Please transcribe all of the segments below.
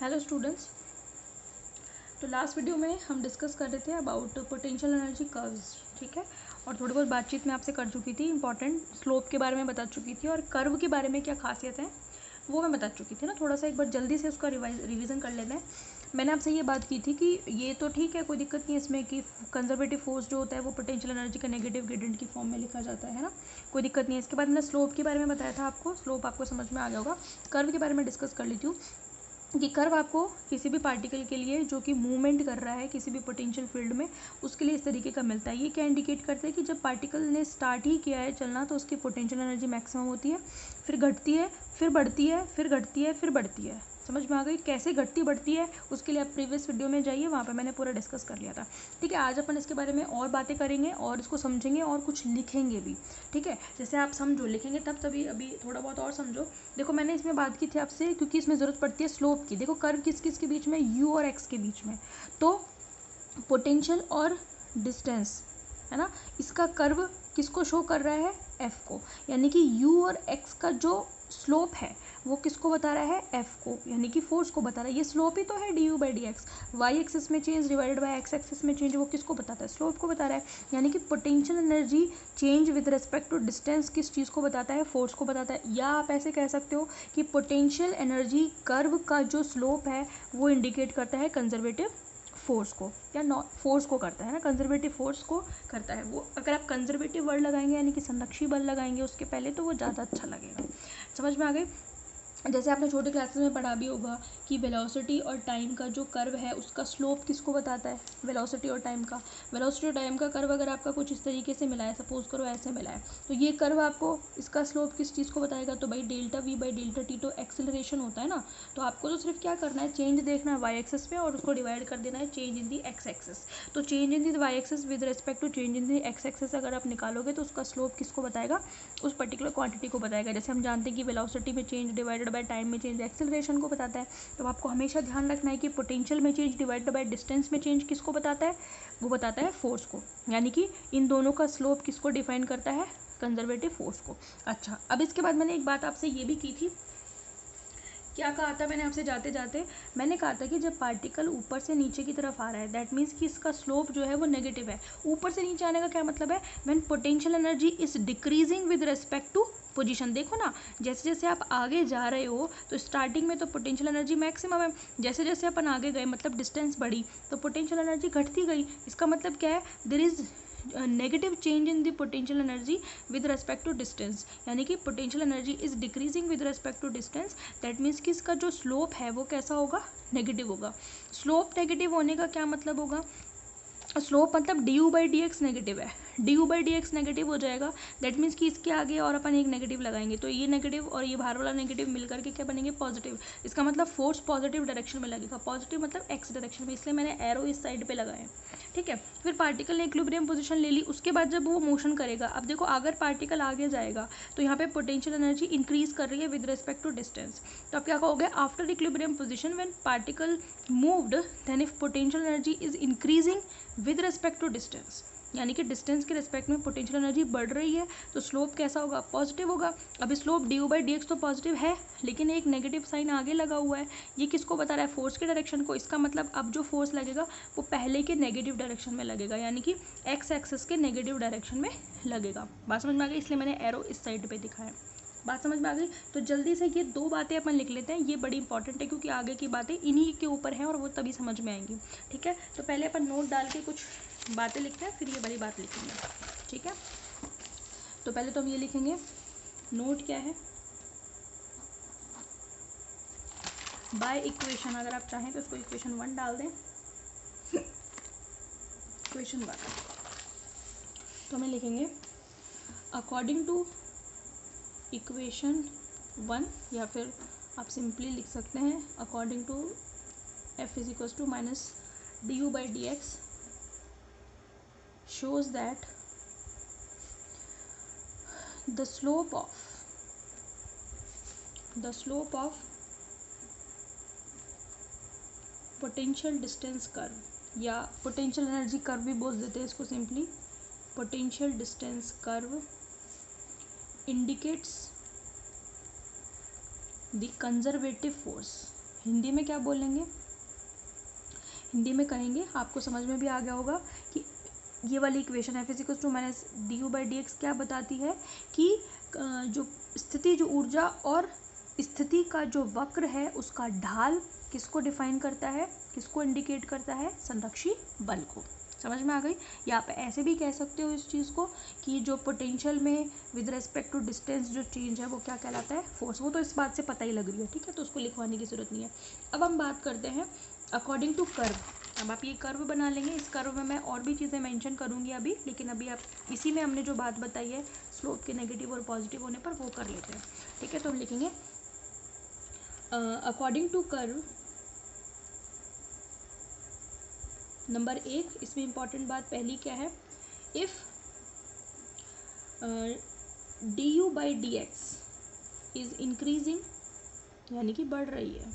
Hello students. तो last video में हम डिस्कस कर रहे थे अबाउट पोटेंशियल एनर्जी कर्व्स, ठीक है। और थोड़ी बहुत बातचीत मैं आपसे कर चुकी थी, इंपॉर्टेंट स्लोप के बारे में बता चुकी थी और कर्व के बारे में क्या खासियत है वो मैं बता चुकी थी ना। थोड़ा सा एक बार जल्दी से उसका रिवीजन कर लेते हैं। मैंने आपसे ये बात की थी कि ये तो ठीक है, कोई दिक्कत नहीं है इसमें कि कंजर्वेटिव फोर्स जो होता है वो पोटेंशियल एनर्जी का नेगेटिव ग्रेडियंट की फॉर्म में लिखा जाता है ना, कोई दिक्कत नहीं है। इसके बाद मैंने स्लोप के बारे में बताया था आपको, स्लोप आपको समझ में आ गया होगा। कर्व के बारे में डिस्कस कर लेती हूँ कि कर्व आपको किसी भी पार्टिकल के लिए जो कि मूवमेंट कर रहा है किसी भी पोटेंशियल फील्ड में, उसके लिए इस तरीके का मिलता है। ये क्या इंडिकेट करता है कि जब पार्टिकल ने स्टार्ट ही किया है चलना तो उसकी पोटेंशियल एनर्जी मैक्सिमम होती है, फिर घटती है, फिर बढ़ती है, फिर घटती है, फिर बढ़ती है। समझ में आ गई कैसे घटती बढ़ती है? उसके लिए आप प्रीवियस वीडियो में जाइए, वहाँ पे मैंने पूरा डिस्कस कर लिया था, ठीक है। आज अपन इसके बारे में और बातें करेंगे और इसको समझेंगे और कुछ लिखेंगे भी, ठीक है। जैसे आप समझो, लिखेंगे तब तभी, अभी थोड़ा बहुत और समझो। देखो मैंने इसमें बात की थी आपसे क्योंकि इसमें ज़रूरत पड़ती है स्लोप की। देखो कर्व किस किस के बीच में, यू और एक्स के बीच में। तो पोटेंशियल और डिस्टेंस है ना, इसका कर्व किसको शो कर रहा है? एफ को। यानी कि यू और एक्स का जो स्लोप है वो किसको बता रहा है? एफ को, यानी कि फोर्स को बता रहा है। ये स्लोप ही तो है D U by D X. Y axis में change divided by X axis में चेंज, वो किसको बताता है? स्लोप को बता रहा है। यानी कि potential energy change with respect to distance किस चीज़ को बताता है? फोर्स को बताता है। या आप ऐसे कह सकते हो कि पोटेंशियल एनर्जी कर्व का जो स्लोप है वो इंडिकेट करता है कंजर्वेटिव फोर्स को, या नॉन फोर्स को करता है ना, कंजर्वेटिव फोर्स को करता है वो। अगर आप कंजर्वेटिव वर्ड लगाएंगे यानी कि संरक्षी बल लगाएंगे उसके पहले, तो वो ज़्यादा अच्छा लगेगा। समझ में आ गई? जैसे आपने छोटे क्लासेस में पढ़ा भी होगा कि वेलोसिटी और टाइम का जो कर्व है उसका स्लोप किसको बताता है? वेलोसिटी और टाइम का। वेलोसिटी और टाइम का कर्व अगर आपका कुछ इस तरीके से मिला है, सपोज करो ऐसे मिला है, तो ये कर्व आपको इसका स्लोप किस चीज़ को बताएगा? तो भाई delta we by delta T, तो एक्सेलरेशन होता है ना। तो आपको तो सिर्फ क्या करना है, चेंज देखना है वाई एक्सेस पे और उसको डिवाइड कर देना है change in the X axes. तो change in the Y axes with respect to change in the X axes अगर आप निकालोगे तो उसका स्लोप किसको बताएगा? उस पर्टिकुलर क्वांटिटी को बताएगा। जैसे हम जानते हैं कि वेलोसिटी में चेंज डिवाइडेड बाय टाइम में चेंज एक्सेलरेशन को बताता है। तो आपको हमेशा ध्यान रखना है कि पोटेंशियल में चेंज डिवाइडेड बाय डिस्टेंस में चेंज किसको बताता है? वो बताता है फोर्स को। यानी कि इन दोनों का स्लोप किसको डिफाइन करता है? कंजर्वेटिव फोर्स को। अच्छा, अब इसके बाद मैंने एक बात आपसे ये भी की थी, क्या कहा था मैंने आपसे जाते जाते? मैंने कहा था कि जब पार्टिकल ऊपर से नीचे की तरफ आ रहा है दैट मीन्स कि इसका स्लोप जो है वो नेगेटिव है। ऊपर से नीचे आने का क्या मतलब है? When potential energy is decreasing with respect to position. देखो ना, जैसे जैसे आप आगे जा रहे हो तो स्टार्टिंग में तो पोटेंशियल एनर्जी मैक्सिमम है, जैसे जैसे अपन आगे गए मतलब डिस्टेंस बढ़ी तो पोटेंशियल एनर्जी घटती गई। इसका मतलब क्या है? There is negative change in the potential energy with respect to distance. यानी कि potential energy is decreasing with respect to distance, that means कि इसका जो स्लोप है वो कैसा होगा? नेगेटिव होगा। स्लोप नेगेटिव होने का क्या मतलब होगा? स्लोप मतलब D U by D X negative है, D U by D X negative हो जाएगा। दैट मीन्स कि इसके आगे और अपन एक नेगेटिव लगाएंगे तो ये नेगेटिव और ये बाहर वाला नेगेटिव मिलकर के क्या बनेंगे? पॉजिटिव। इसका मतलब फोर्स पॉजिटिव डायरेक्शन में लगेगा, पॉजिटिव मतलब एक्स डायरेक्शन में, इसलिए मैंने एरो इस साइड पे लगाए, ठीक है। फिर पार्टिकल ने इक्विलिब्रियम पोजीशन ले ली, उसके बाद जब वो मोशन करेगा, अब देखो अगर पार्टिकल आगे जाएगा तो यहाँ पे पोटेंशियल एनर्जी इंक्रीज कर रही है विद रिस्पेक्ट टू डिस्टेंस। तो अब क्या कहोगे? After equilibrium position when particle moved then if potential energy is increasing with respect to distance, यानी कि डिस्टेंस के रिस्पेक्ट में पोटेंशियल एनर्जी बढ़ रही है तो स्लोप कैसा होगा? पॉजिटिव होगा। अभी slope D U by D x तो पॉजिटिव है लेकिन एक नेगेटिव साइन आगे लगा हुआ है, ये किसको बता रहा है? फोर्स के डायरेक्शन को। इसका मतलब अब जो फोर्स लगेगा वो पहले के नेगेटिव डायरेक्शन में लगेगा, यानी कि एक्स एक्सिस के नेगेटिव डायरेक्शन में लगेगा। बात समझ में आ गई? इसलिए मैंने एरो इस साइड पे दिखाया। बात समझ में आ गई? तो जल्दी से ये दो बातें अपन लिख लेते हैं, ये बड़ी इंपॉर्टेंट है क्योंकि आगे की बातें इन्हीं के ऊपर हैं और वो तभी समझ में आएंगी, ठीक है। तो पहले अपन नोट डाल के कुछ बातें लिखते हैं, फिर ये बड़ी बात लिखेंगे, ठीक है। तो पहले तो हम ये लिखेंगे, नोट क्या है? बाय इक्वेशन, अगर आप चाहें तो इसको इक्वेशन 1 डाल दें, इक्वेशन 1। तो हमें लिखेंगे अकॉर्डिंग टू इक्वेशन 1, या फिर आप सिंपली लिख सकते हैं according to F is equals to minus D U by D X shows that the slope of potential distance curve, या potential energy curve भी बोल देते हैं इसको simply, potential distance curve indicates the conservative force, Hindi में क्या बोलेंगे, हिंदी में कहेंगे, आपको समझ में भी आ गया होगा कि ये वाली equation F is equals to minus D U by D X क्या बताती है कि जो स्थिति, जो ऊर्जा और स्थिति का जो वक्र है उसका ढाल किसको डिफाइन करता है, किसको इंडिकेट करता है, संरक्षी बल को। समझ में आ गई। या आप ऐसे भी कह सकते हो इस चीज़ को कि जो पोटेंशियल में विद रेस्पेक्ट टू डिस्टेंस जो चेंज है वो क्या कहलाता है, फोर्स। वो तो इस बात से पता ही लग रही है, ठीक है, तो उसको लिखवाने की ज़रूरत नहीं है। अब हम बात करते हैं अकॉर्डिंग टू कर्व। अब आप ये कर्व बना लेंगे, इस कर्व में मैं और भी चीज़ें मेंशन करूँगी अभी, लेकिन अभी आप इसी में हमने जो बात बताई है स्लोप के नेगेटिव और पॉजिटिव होने पर वो कर लेते हैं, ठीक है। तो हम लिखेंगे अकॉर्डिंग टू कर्व नंबर 1, इसमें इंपॉर्टेंट बात पहली क्या है, if D U by D x is increasing, यानी कि बढ़ रही है,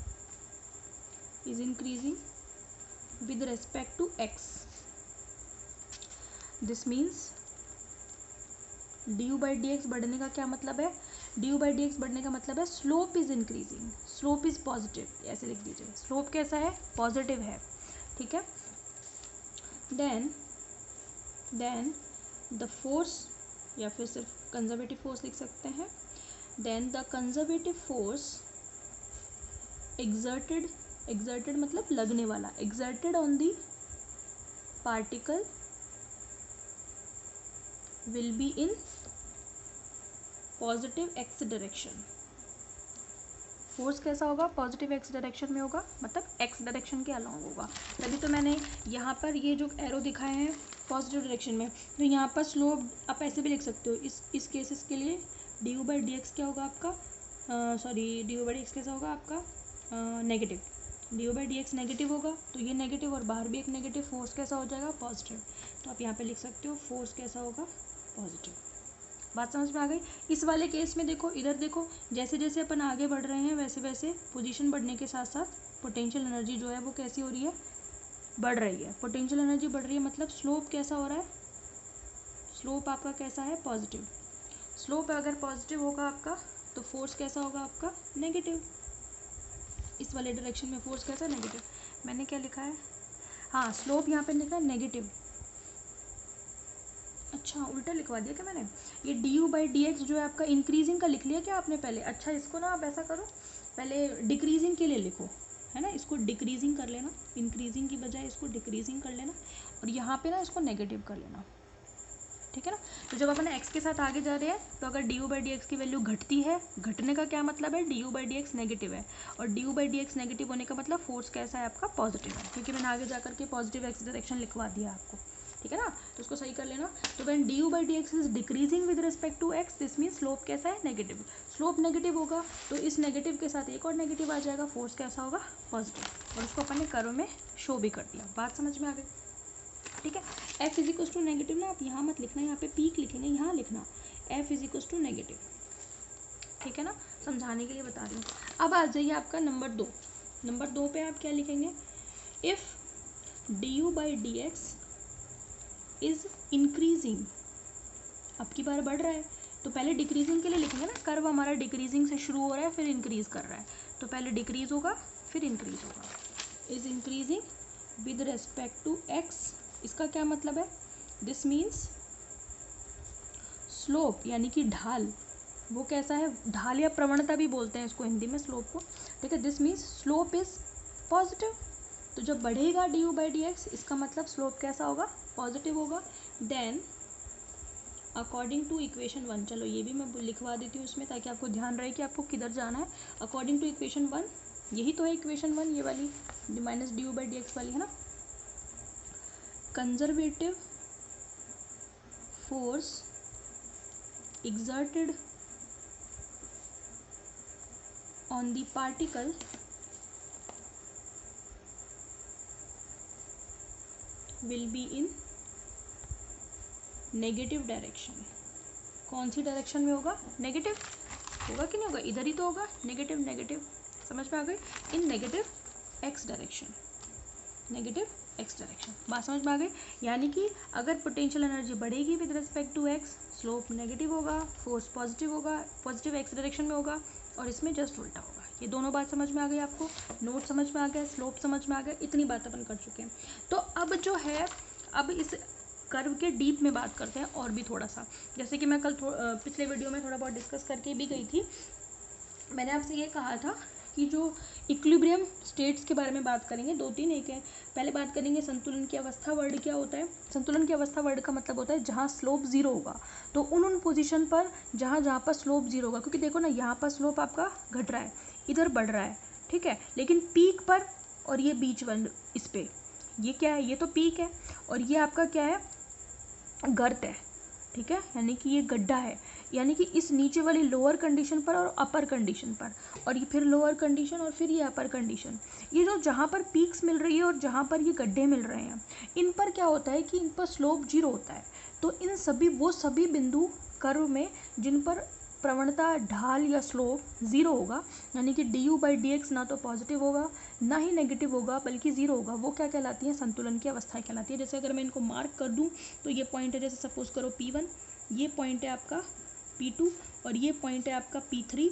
is increasing with respect to x, this means du by dx बढ़ने का क्या मतलब है, du by dx बढ़ने का मतलब है slope is increasing, slope is positive, ऐसे लिख दीजिए, स्लोप कैसा है, पॉजिटिव है, ठीक है। देन द फोर्स, या फिर सिर्फ कंजर्वेटिव फोर्स लिख सकते हैं, then the conservative force exerted मतलब लगने वाला, exerted on the particle will be in positive x direction। Force कैसा होगा, पॉजिटिव एक्स डायरेक्शन में होगा, मतलब एक्स डायरेक्शन के अलाउ होगा। तभी तो मैंने यहाँ पर ये जो एरो दिखाए हैं पॉजिटिव डायरेक्शन में, तो यहाँ पर स्लोप आप ऐसे भी लिख सकते हो, इस केसेस के लिए D U by D X क्या होगा आपका, D U by D x कैसा होगा आपका, negative. D U by D X negative होगा तो ये नेगेटिव और बाहर भी एक नेगेटिव, फोर्स कैसा हो जाएगा, पॉजिटिव। तो आप यहाँ पे लिख सकते हो फोर्स कैसा होगा, पॉजिटिव। बात समझ में आ गई। इस वाले केस में देखो, इधर देखो, जैसे जैसे अपन आगे बढ़ रहे हैं वैसे वैसे पोजीशन बढ़ने के साथ साथ पोटेंशियल एनर्जी जो है वो कैसी हो रही है, बढ़ रही है। पोटेंशियल एनर्जी बढ़ रही है मतलब स्लोप कैसा हो रहा है, स्लोप आपका कैसा है, पॉजिटिव। स्लोप अगर पॉजिटिव होगा आपका तो फोर्स कैसा होगा आपका, नेगेटिव। इस वाले डायरेक्शन में फोर्स कैसा, नेगेटिव। मैंने क्या लिखा है, हाँ स्लोप यहाँ पे लिखा है नेगेटिव, अच्छा उल्टा लिखवा दिया क्या मैंने, ये D U by D x जो है आपका इंक्रीजिंग का लिख लिया क्या आपने पहले। अच्छा इसको ना आप ऐसा करो, पहले डिक्रीजिंग के लिए लिखो, है ना, इसको डिक्रीजिंग कर लेना, इंक्रीजिंग की बजाय इसको डिक्रीजिंग कर लेना, और यहाँ पे ना इसको नेगेटिव कर लेना, ठीक है ना। तो जब अपन एक्स के साथ आगे जा रहे हैं तो अगर D U by D x की वैल्यू घटती है, घटने का क्या मतलब है, D U by D X negative है, और D U by D X negative होने का मतलब फोर्स कैसा है आपका, पॉजिटिव है, क्योंकि मैंने आगे जाकर के पॉजिटिव एक्स डायरेक्शन लिखवा दिया आपको, ठीक है ना। तो उसको सही कर लेना। तो when D U by D X is decreasing with respect to X, this mean slope कैसा है, नेगेटिव। स्लोप नेगेटिव होगा तो इस नेगेटिव के साथ एक और नेगेटिव आ जाएगा, फोर्स कैसा होगा, पॉजिटिव, और उसको अपन ने कर्व में शो भी कर दिया। बात समझ में आ गई, ठीक है। F is equals to negative ना आप यहाँ मत लिखना, यहाँ पे पीक लिखेंगे, यहाँ लिखना F is equals to negative, ठीक है ना, समझाने के लिए बता रही हूँ। अब आ जाइए आपका नंबर 2। नंबर 2 पे आप क्या लिखेंगे, if D U by D X is increasing, अब की बार बढ़ रहा है तो पहले डिक्रीजिंग के लिए लिखेंगे ना, कर्व हमारा डिक्रीजिंग से शुरू हो रहा है फिर इंक्रीज कर रहा है, तो पहले डिक्रीज होगा फिर इंक्रीज होगा। Is increasing with respect to X, इसका क्या मतलब है, दिस मीन्स स्लोप यानी कि ढाल, वो कैसा है, ढाल या प्रवणता भी बोलते हैं इसको हिंदी में स्लोप को, ठीक है। This means slope is positive, तो जब बढ़ेगा D U by D x इसका मतलब स्लोप कैसा होगा, पॉजिटिव होगा। देन अकॉर्डिंग टू इक्वेशन 1, चलो ये भी मैं लिखवा देती हूँ इसमें ताकि आपको ध्यान रहे कि आपको किधर जाना है। अकॉर्डिंग टू इक्वेशन 1, यही तो है इक्वेशन 1, ये वाली minus D U by D x वाली है ना, conservative force exerted on the particle will be in negative direction. कौन सी डायरेक्शन में होगा, नेगेटिव होगा कि नहीं होगा, इधर ही तो होगा, नेगेटिव नेगेटिव, समझ में आ गई, in negative X direction, negative X direction. बात समझ में आ गई। यानी कि अगर पोटेंशियल एनर्जी बढ़ेगी with respect to X, slope negative होगा, फोर्स पॉजिटिव होगा, पॉजिटिव एक्स डायरेक्शन में होगा, और इसमें जस्ट उल्टा होगा। ये दोनों बात समझ में आ गई आपको, नोट समझ में आ गया, स्लोप समझ में आ गया, इतनी बात अपन कर चुके हैं। तो अब जो है, अब इस कर्व के डीप में बात करते हैं और भी थोड़ा सा। जैसे कि मैं कल पिछले वीडियो में थोड़ा बहुत डिस्कस करके भी गई थी। मैंने आपसे ये कहा था कि जो इक्विलिब्रियम स्टेट्स के बारे में बात करेंगे, 2-3 एक है। पहले बात करेंगे संतुलन की अवस्था वर्ड क्या होता है। संतुलन की अवस्था वर्ड का मतलब होता है जहाँ स्लोप जीरो होगा, तो उन पोजीशन पर जहाँ पर स्लोप जीरो होगा, क्योंकि देखो ना यहाँ पर स्लोप आपका घट रहा है, इधर बढ़ रहा है, ठीक है, लेकिन पीक पर और ये बीच वन इस पे ये क्या है, ये तो पीक है और ये आपका क्या है, गर्त है, ठीक है, यानी कि ये गड्ढा है, यानी कि इस नीचे वाली लोअर कंडीशन पर और अपर कंडीशन पर, और ये फिर लोअर कंडीशन और फिर ये अपर कंडीशन, ये जो जहाँ पर पीक्स मिल रही है और जहाँ पर ये गड्ढे मिल रहे हैं, इन पर क्या होता है कि इन पर स्लोप जीरो होता है। तो इन सभी वो सभी बिंदु कर्व में जिन पर प्रवणता ढाल या स्लोप ज़ीरो होगा, यानी कि du/dx ना तो पॉजिटिव होगा ना ही नेगेटिव होगा बल्कि ज़ीरो होगा, वो क्या कहलाती है, संतुलन की अवस्थाएं कहलाती है। जैसे अगर मैं इनको मार्क कर दूं तो ये पॉइंट है, जैसे सपोज करो P1, ये पॉइंट है आपका P2 और ये पॉइंट है आपका P3,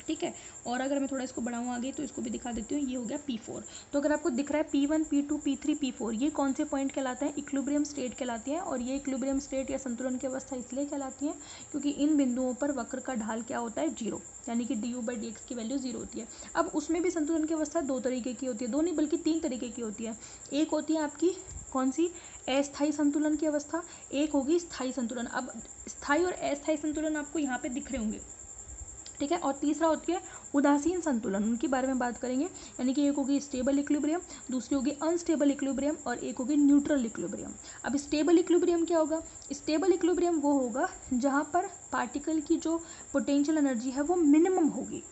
ठीक है। और अगर मैं थोड़ा इसको बढ़ाऊँ आगे तो इसको भी दिखा देती हूँ, ये हो गया P4। तो अगर आपको दिख रहा है P1, P2, P3, P4, ये कौन से पॉइंट कहलाते हैं, इक्विलिब्रियम स्टेट कहलाती हैं। और ये इक्विलिब्रियम स्टेट या संतुलन की अवस्था इसलिए कहलाती हैं क्योंकि इन बिंदुओं पर वक्र का ढाल क्या होता है, जीरो, यानी कि du/dx की वैल्यू जीरो होती है। अब उसमें भी संतुलन की अवस्था दो तरीके की होती है, दो नहीं बल्कि तीन तरीके की होती है। एक होती है आपकी कौन सी, अस्थायी संतुलन की अवस्था, एक होगी स्थायी संतुलन। अब स्थायी और अस्थायी संतुलन आपको यहाँ पे दिख रहे होंगे, ठीक है। और तीसरा होती है उदासीन संतुलन, उनके बारे में बात करेंगे, यानी कि एक होगी स्टेबल इक्विलिब्रियम, दूसरी होगी अनस्टेबल इक्विलिब्रियम और एक होगी न्यूट्रल इक्विलिब्रियम। अब स्टेबल इक्विलिब्रियम क्या होगा, स्टेबल इक्विलिब्रियम वो होगा जहाँ पर पार्टिकल की जो पोटेंशियल एनर्जी है वो मिनिमम होगी,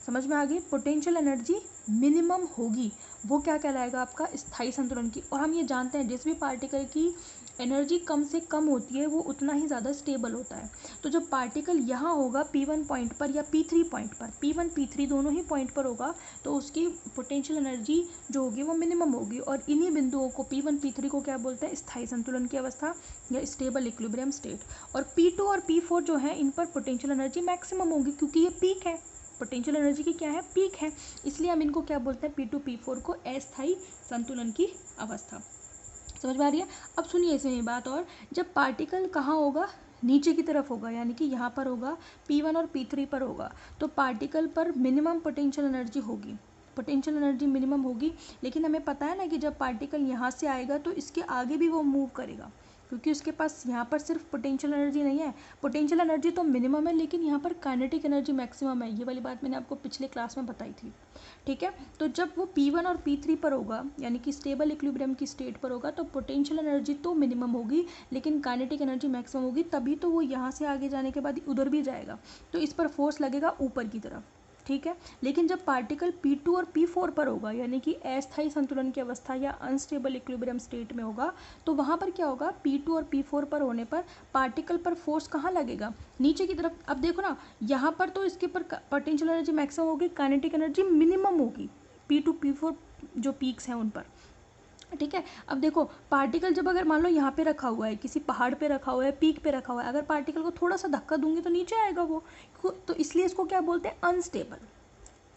समझ में आ गई, पोटेंशियल एनर्जी मिनिमम होगी, वो क्या कहलाएगा आपका, स्थायी संतुलन की। और हम ये जानते हैं जिस भी पार्टिकल की एनर्जी कम से कम होती है वो उतना ही ज़्यादा स्टेबल होता है। तो जब पार्टिकल यहाँ होगा P1 पॉइंट पर या P3 पॉइंट पर, P1 P3 दोनों ही पॉइंट पर होगा, तो उसकी पोटेंशियल एनर्जी जो होगी वो मिनिमम होगी। और इन्हीं बिंदुओं को P1 P3 को क्या बोलते हैं, स्थायी संतुलन की अवस्था या स्टेबल इक्विलिब्रियम स्टेट। और P2 और P4 जो है इन पर पोटेंशियल एनर्जी मैक्सिमम होगी क्योंकि ये पीक है, पोटेंशियल एनर्जी की क्या है, पीक है, इसलिए हम इनको क्या बोलते हैं, P2 P4 को अस्थायी संतुलन की अवस्था। समझ में आ रही है। अब सुनिए इसमें बात, और जब पार्टिकल कहाँ होगा, नीचे की तरफ होगा, यानी कि यहाँ पर होगा, P1 और P3 पर होगा, तो पार्टिकल पर मिनिमम पोटेंशियल एनर्जी होगी, पोटेंशियल एनर्जी मिनिमम होगी। लेकिन हमें पता है ना कि जब पार्टिकल यहाँ से आएगा तो इसके आगे भी वो मूव करेगा, क्योंकि उसके पास यहाँ पर सिर्फ पोटेंशियल एनर्जी नहीं है, पोटेंशियल एनर्जी तो मिनिमम है लेकिन यहाँ पर काइनेटिक एनर्जी मैक्सिमम है। ये वाली बात मैंने आपको पिछले क्लास में बताई थी, ठीक है। तो जब वो P1 और P3 पर होगा, यानी कि स्टेबल इक्विलिब्रियम की स्टेट पर होगा, तो पोटेंशियल एनर्जी तो मिनिमम होगी लेकिन काइनेटिक एनर्जी मैक्सिमम होगी, तभी तो वो यहाँ से आगे जाने के बाद उधर भी जाएगा, तो इस पर फोर्स लगेगा ऊपर की तरफ, ठीक है। लेकिन जब पार्टिकल P2 और P4 पर होगा, यानी कि अस्थायी संतुलन की अवस्था या अनस्टेबल इक्विलिब्रियम स्टेट में होगा, तो वहाँ पर क्या होगा, P2 और P4 पर होने पर पार्टिकल पर फोर्स कहाँ लगेगा, नीचे की तरफ। अब देखो ना, यहाँ पर तो इसके पर पोटेंशियल एनर्जी मैक्सिमम होगी, काइनेटिक एनर्जी मिनिमम होगी P2 P4 जो पीक्स हैं उन पर, ठीक है। अब देखो पार्टिकल जब अगर मान लो यहाँ पे रखा हुआ है, किसी पहाड़ पे रखा हुआ है, पीक पे रखा हुआ है, अगर पार्टिकल को थोड़ा सा धक्का दूंगी तो नीचे आएगा वो, तो इसलिए इसको क्या बोलते हैं, अनस्टेबल,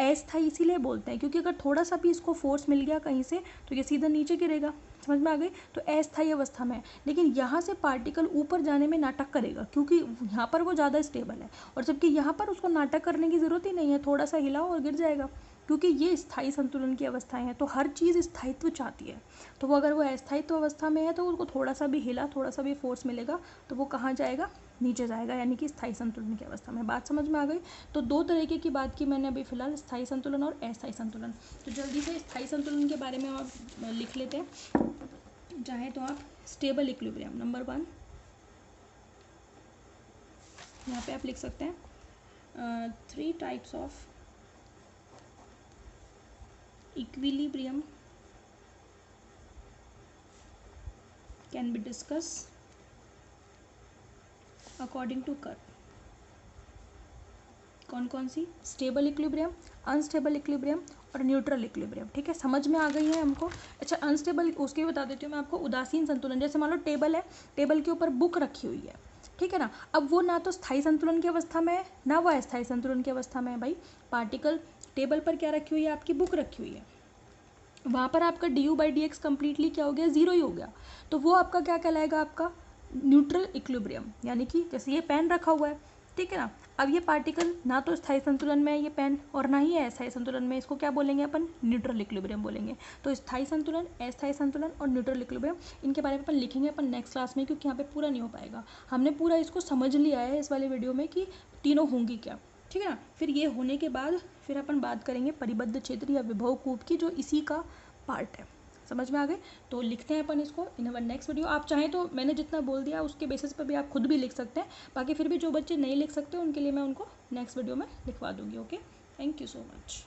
अस्थायी इसीलिए बोलते हैं क्योंकि अगर थोड़ा सा भी इसको फोर्स मिल गया कहीं से तो ये सीधा नीचे गिरेगा, समझ में आ गई। तो अस्थायी अवस्था में, लेकिन यहाँ से पार्टिकल ऊपर जाने में नाटक करेगा क्योंकि यहाँ पर वो ज़्यादा स्टेबल है, और जबकि यहाँ पर उसको नाटक करने की ज़रूरत ही नहीं है, थोड़ा सा हिलाओ और गिर जाएगा, क्योंकि ये स्थायी संतुलन की अवस्थाएं हैं। तो हर चीज़ स्थायित्व चाहती है, तो वो अगर वो अस्थायित्व अवस्था में है तो उसको थोड़ा सा भी हिला, थोड़ा सा भी फोर्स मिलेगा तो वो कहाँ जाएगा, नीचे जाएगा, यानी कि स्थायी संतुलन की अवस्था में। बात समझ में आ गई। तो दो तरीके की बात की मैंने अभी फिलहाल, स्थायी संतुलन और अस्थायी संतुलन। तो जल्दी से स्थायी संतुलन के बारे में आप लिख लेते हैं, चाहे तो आप स्टेबल इक्विलिब्रियम नंबर 1 यहाँ पे आप लिख सकते हैं, 3 types of equilibrium can be discuss according to curve. कौन कौन सी, स्टेबल इक्विलिब्रियम, अनस्टेबल इक्विलिब्रियम और न्यूट्रल इक्विलिब्रियम, ठीक है। समझ में आ गई है हमको। अच्छा अनस्टेबल उसके भी बता देती हूँ मैं आपको, उदासीन संतुलन, जैसे मान लो टेबल है, टेबल के ऊपर बुक रखी हुई है, ठीक है ना। अब वो ना तो स्थायी संतुलन की अवस्था में है, ना वो अस्थायी संतुलन की अवस्था में है। भाई पार्टिकल टेबल पर क्या रखी हुई है, आपकी बुक रखी हुई है, वहाँ पर आपका D U by D x completely क्या हो गया, ज़ीरो ही हो गया। तो वो आपका क्या कहलाएगा, आपका न्यूट्रल इक्विलिब्रियम, यानी कि जैसे ये पेन रखा हुआ है, ठीक है ना। अब ये पार्टिकल ना तो स्थायी संतुलन में है ये पेन, और ना ही है अस्थायी संतुलन में, इसको क्या बोलेंगे अपन, न्यूट्रल इक्विलिब्रियम बोलेंगे। तो स्थायी संतुलन, अस्थायी संतुलन और न्यूट्रल इक्विलिब्रियम, इनके बारे में अपन लिखेंगे अपन नेक्स्ट क्लास में, क्योंकि यहाँ पे पूरा नहीं हो पाएगा। हमने पूरा इसको समझ लिया है इस वाले वीडियो में कि तीनों होंगी क्या, ठीक है ना। फिर ये होने के बाद फिर अपन बात करेंगे परिबद्ध क्षेत्र या विभव कूप की, जो इसी का पार्ट है। समझ में आ गए। तो लिखते हैं अपन इसको इन अवर नेक्स्ट वीडियो। आप चाहें तो मैंने जितना बोल दिया उसके बेसिस पर भी आप खुद भी लिख सकते हैं, बाकी फिर भी जो बच्चे नहीं लिख सकते उनके लिए मैं उनको नेक्स्ट वीडियो में लिखवा दूंगी। Okay, thank you so much.